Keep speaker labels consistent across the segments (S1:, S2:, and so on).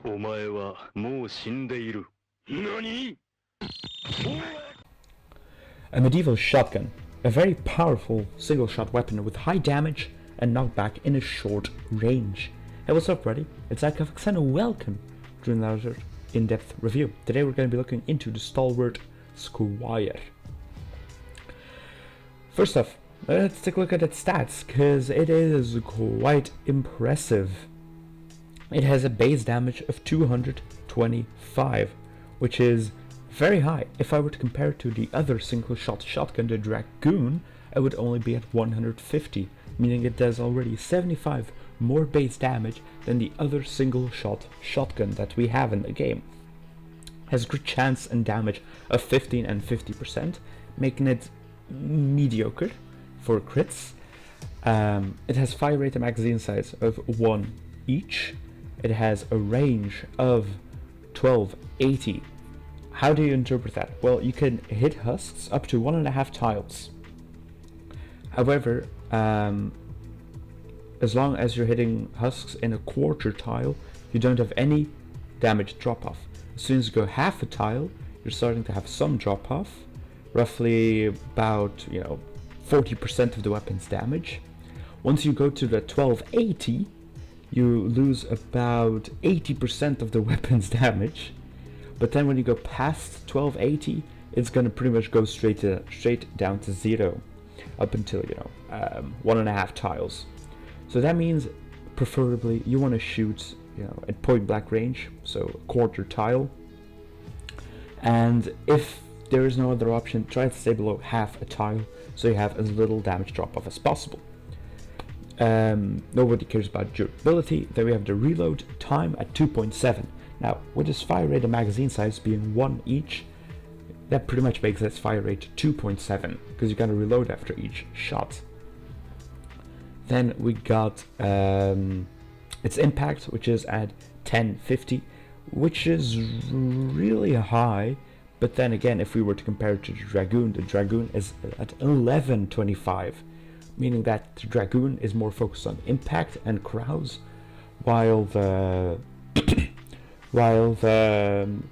S1: お前はもう死んでいる。何?
S2: A medieval shotgun, a very powerful single-shot weapon with high damage and knockback in a short range. Hey, what's up, buddy? It's Keflexx and welcome to another in-depth review. Today we're going to be looking into the Stalwart Squire. First off, let's take a look at its stats, because it is quite impressive. It has a base damage of 225, which is very high. If I were to compare it to the other single-shot shotgun, the Dragoon, I would only be at 150, meaning it does already 75 more base damage than the other single-shot shotgun that we have in the game. Has crit chance and damage of 15 and 50%, making it mediocre for crits. It has fire rate and magazine size of 1 each. It has a range of 1280. How do you interpret that? Well, you can hit husks up to 1.5 tiles. However, as long as you're hitting husks in a quarter tile, you don't have any damage drop off. As soon as you go half a tile, you're starting to have some drop off, roughly about 40% of the weapon's damage. Once you go to the 1280, you lose about 80% of the weapon's damage. But then when you go past 1280, it's gonna pretty much go straight down to 0, up until 1.5 tiles. So that means preferably you want to shoot at point blank range, so a quarter tile. And if there is no other option, try to stay below half a tile, so you have as little damage drop off as possible. Nobody cares about durability. Then we have the reload time at 2.7. Now, with its fire rate and magazine size being 1 each, that pretty much makes its fire rate 2.7, because you gotta reload after each shot. Then we got its impact, which is at 1050, which is really high. But then again, if we were to compare it to the Dragoon is at 1125, meaning that the Dragoon is more focused on impact and crowds, while the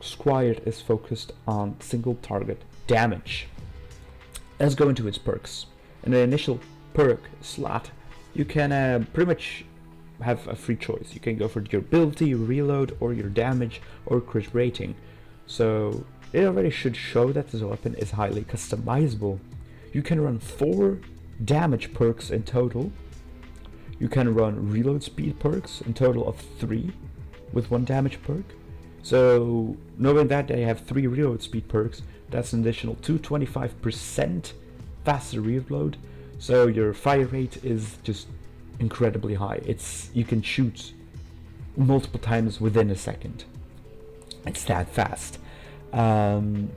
S2: Squire is focused on single target damage. Let's go into its perks. In the initial perk slot, you can pretty much have a free choice. You can go for durability, your reload, or your damage, or crit rating. So it already should show that this weapon is highly customizable. You can run 4 damage perks in total. You can run reload speed perks, in total of 3 with 1 damage perk. So knowing that they have 3 reload speed perks, that's an additional 225% faster reload. So your fire rate is just incredibly high. You can shoot multiple times within a second. It's that fast. You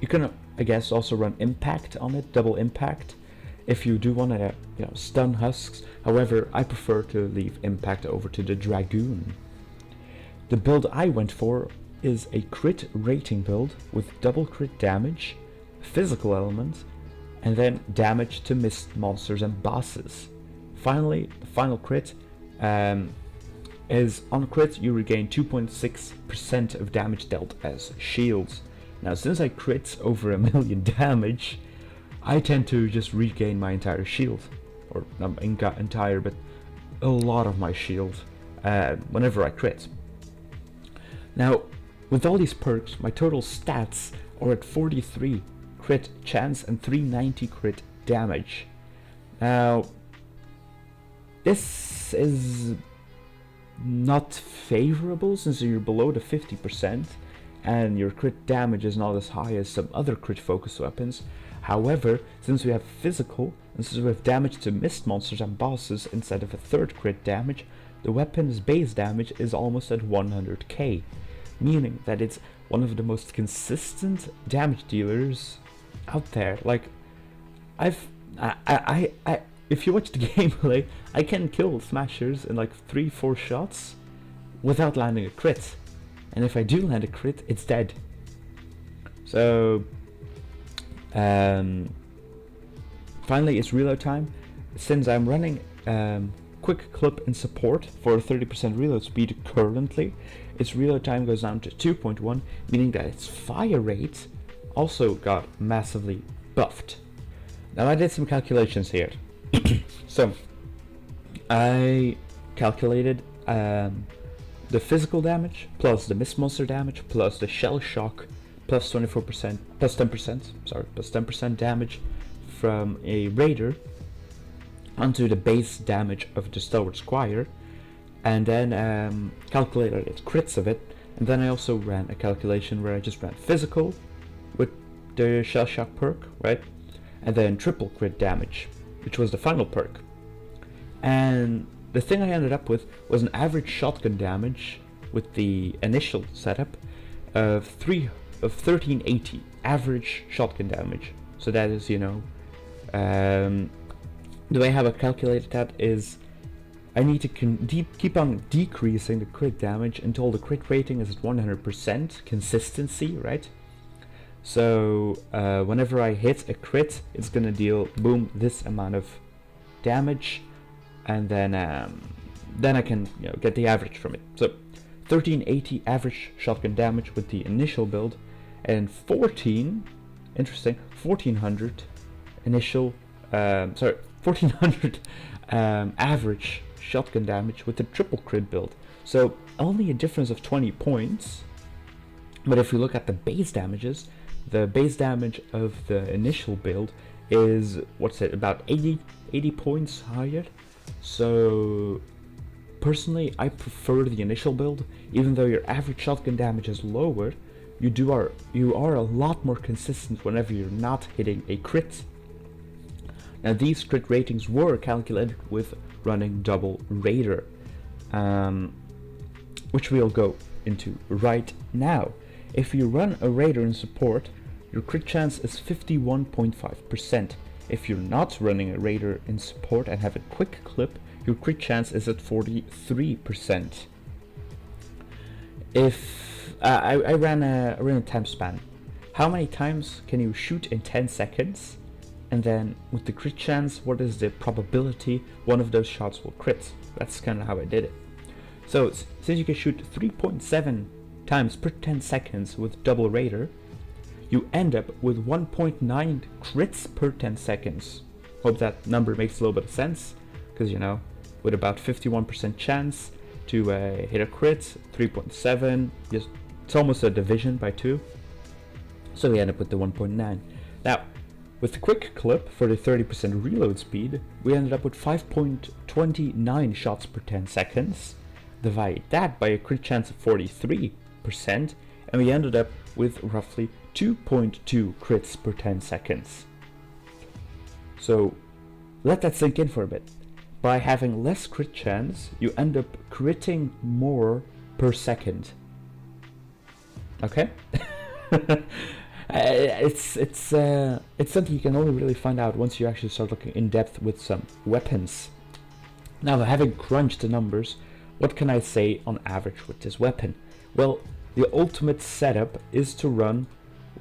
S2: can, I guess, also run impact on it, double impact, if you do want to stun husks. However, I prefer to leave impact over to the Dragoon. The build I went for is a crit rating build with double crit damage, physical elements, and then damage to missed monsters and bosses. Finally, the final crit is on crit you regain 2.6% of damage dealt as shields. Now, since I crit over 1 million damage, I tend to just regain my entire shield, or not entire, but a lot of my shield whenever I crit. Now, with all these perks, my total stats are at 43 crit chance and 390 crit damage. Now, this is not favorable since you're below the 50% and your crit damage is not as high as some other crit focus weapons. However, since we have physical and since we have damage to missed monsters and bosses instead of a 3rd crit damage, the weapon's base damage is almost at 100k, meaning that it's one of the most consistent damage dealers out there. Like, if you watch the gameplay, I can kill smashers in like 3-4 shots without landing a crit, and if I do land a crit, it's dead. So finally, it's reload time. Since I'm running quick clip in support for 30% reload speed currently, its reload time goes down to 2.1, meaning that its fire rate also got massively buffed. Now I did some calculations here. So I calculated the physical damage plus the mist monster damage plus the shell shock plus 24% plus 10% damage from a raider onto the base damage of the Stalwart Squire, and then calculated its crits of it. And then I also ran a calculation where I just ran physical with the shell shock perk, right, and then triple crit damage, which was the final perk. And the thing I ended up with was an average shotgun damage with the initial setup of 1380 average shotgun damage. So that is, you know, the way I have it calculated that is I need to keep on decreasing the crit damage until the crit rating is at 100% consistency, right? So whenever I hit a crit, it's gonna deal, boom, this amount of damage, and then I can, you know, get the average from it. So 1380 average shotgun damage with the initial build, and 1400 initial, 1400 average shotgun damage with the triple crit build. So only a difference of 20 points. But if we look at the base damages, the base damage of the initial build is, what's it, about 80 points higher. So personally, I prefer the initial build. Even though your average shotgun damage is lower, you are a lot more consistent whenever you're not hitting a crit. Now these crit ratings were calculated with running double raider, which we'll go into right now. If you run a raider in support, your crit chance is 51.5%. If you're not running a raider in support and have a quick clip, your crit chance is at 43%. If I ran a time span, how many times can you shoot in 10 seconds? And then with the crit chance, what is the probability one of those shots will crit? That's kind of how I did it. So since you can shoot 3.7 times per 10 seconds with double raider, you end up with 1.9 crits per 10 seconds. Hope that number makes a little bit of sense, because, you know, with about 51% chance to hit a crit, 3.7, it's almost a division by 2. So we end up with the 1.9. Now, with the quick clip for the 30% reload speed, we ended up with 5.29 shots per 10 seconds. Divide that by a crit chance of 43%, and we ended up with roughly 2.2 crits per 10 seconds. So let that sink in for a bit. By having less crit chance, you end up critting more per second. Okay? It's something you can only really find out once you actually start looking in depth with some weapons. Now, having crunched the numbers, what can I say on average with this weapon? Well, the ultimate setup is to run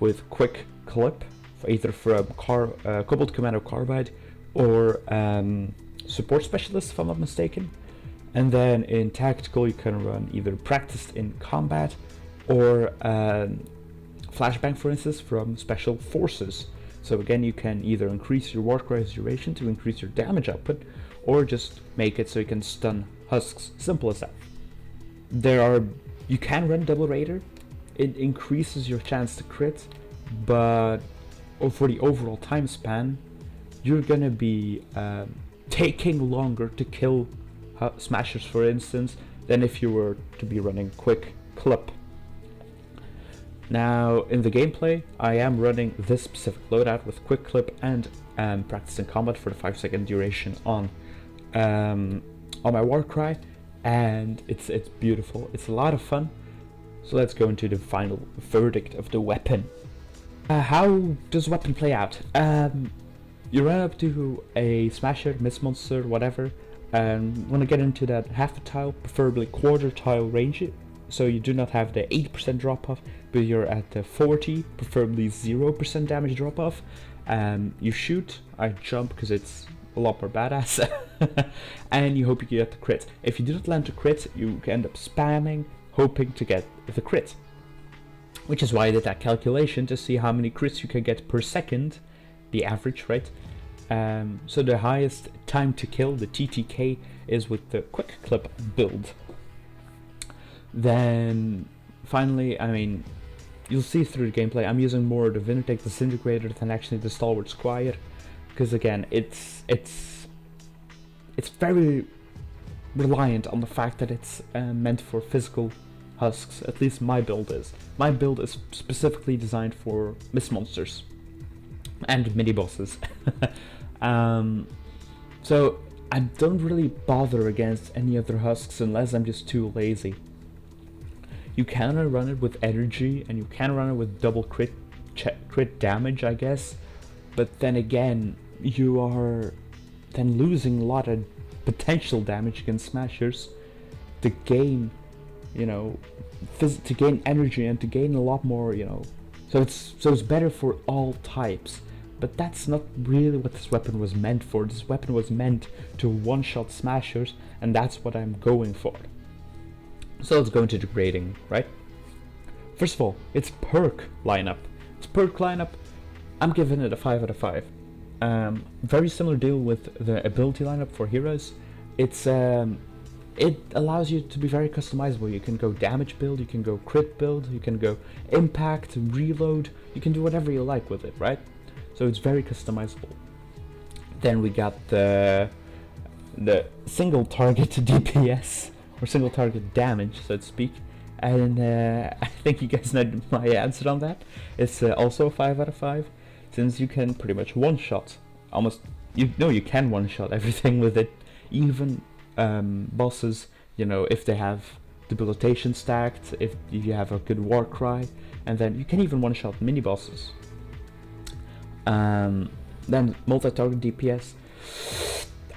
S2: with quick clip, either from Cobalt Commando Carbide or Support Specialist, if I'm not mistaken. And then in tactical, you can run either Practiced in Combat or Flashbang, for instance, from Special Forces. So again, you can either increase your War Cry's duration to increase your damage output, or just make it so you can stun husks. Simple as that. You can run double raider. It increases your chance to crit, but for the overall time span, you're gonna be taking longer to kill smashers, for instance, than if you were to be running quick clip. Now, in the gameplay, I am running this specific loadout with quick clip and Practice in Combat for the 5-second duration on my War Cry, and it's beautiful. It's a lot of fun. So let's go into the final verdict of the weapon. How does the weapon play out? You run up to a smasher, mist monster, whatever, and want to get into that half a tile, preferably quarter tile range, so you do not have the 80% drop off, but you're at the 40, preferably 0% damage drop off. You shoot, I jump because it's a lot more badass. And you hope you get the crit. If you do not land the crit, you end up spamming, hoping to get the crit. Which is why I did that calculation to see how many crits you can get per second, the average, right? So the highest time to kill, the TTK, is with the quick clip build. Then finally, I mean, you'll see through the gameplay, I'm using more the Vinotech Disintegrator than actually the Stalwart Squire, because again, it's very reliant on the fact that it's meant for physical husks. At least my build is. My build is specifically designed for miss monsters and mini bosses. So I don't really bother against any other husks unless I'm just too lazy. You can run it with energy, and you can run it with double crit damage, I guess. But then again, you are then losing a lot of potential damage against smashers to gain, you know, to gain energy and to gain a lot more, you know. So it's better for all types. But that's not really what this weapon was meant for. This weapon was meant to one-shot smashers, and that's what I'm going for. So let's go into the grading, right? First of all, its perk lineup. I'm giving it a 5 out of 5. Very similar deal with the ability lineup for heroes. It allows you to be very customizable. You can go damage build, you can go crit build, you can go impact, reload. You can do whatever you like with it, right? So it's very customizable. Then we got the single target DPS, or single target damage, so to speak. And I think you guys know my answer on that. It's also a 5 out of 5, since you can pretty much one-shot almost. You can one-shot everything with it, even bosses. You know, if they have debilitation stacked, if you have a good war cry, and then you can even one-shot mini bosses. Then multi-target DPS,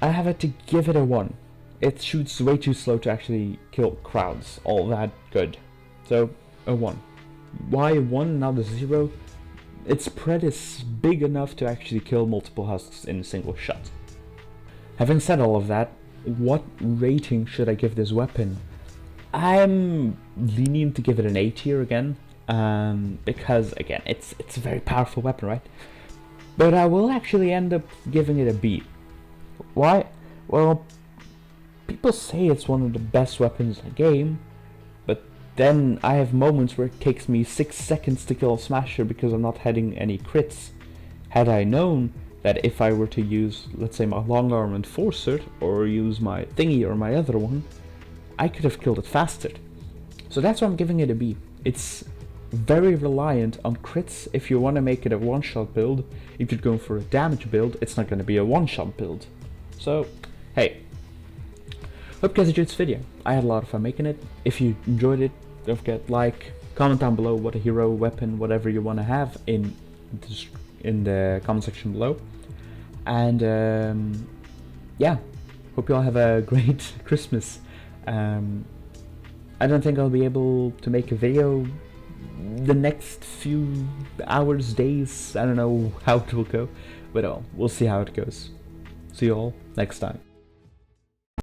S2: I have it to give it a 1. It shoots way too slow to actually kill crowds all that good, so a 1. Why a 1, not a 0? Its spread is big enough to actually kill multiple husks in a single shot. Having said all of that, what rating should I give this weapon? I'm lenient to give it an A tier again, because again, it's a very powerful weapon, right? But I will actually end up giving it a B. Why? Well, people say it's one of the best weapons in the game, but then I have moments where it takes me 6 seconds to kill a smasher because I'm not hitting any crits. Had I known that if I were to use, let's say, my long arm enforcer, or use my thingy or my other one, I could have killed it faster. So that's why I'm giving it a B. It's very reliant on crits. If you want to make it a one-shot build, if you're going for a damage build, it's not going to be a one-shot build. So, hey, hope you guys enjoyed this video. I had a lot of fun making it. If you enjoyed it, don't forget, like, comment down below what a hero, weapon, whatever you want to have in the comment section below. And yeah, hope you all have a great Christmas. I don't think I'll be able to make a video the next few hours, days. I don't know how it will go, but we'll see how it goes. See you all next time.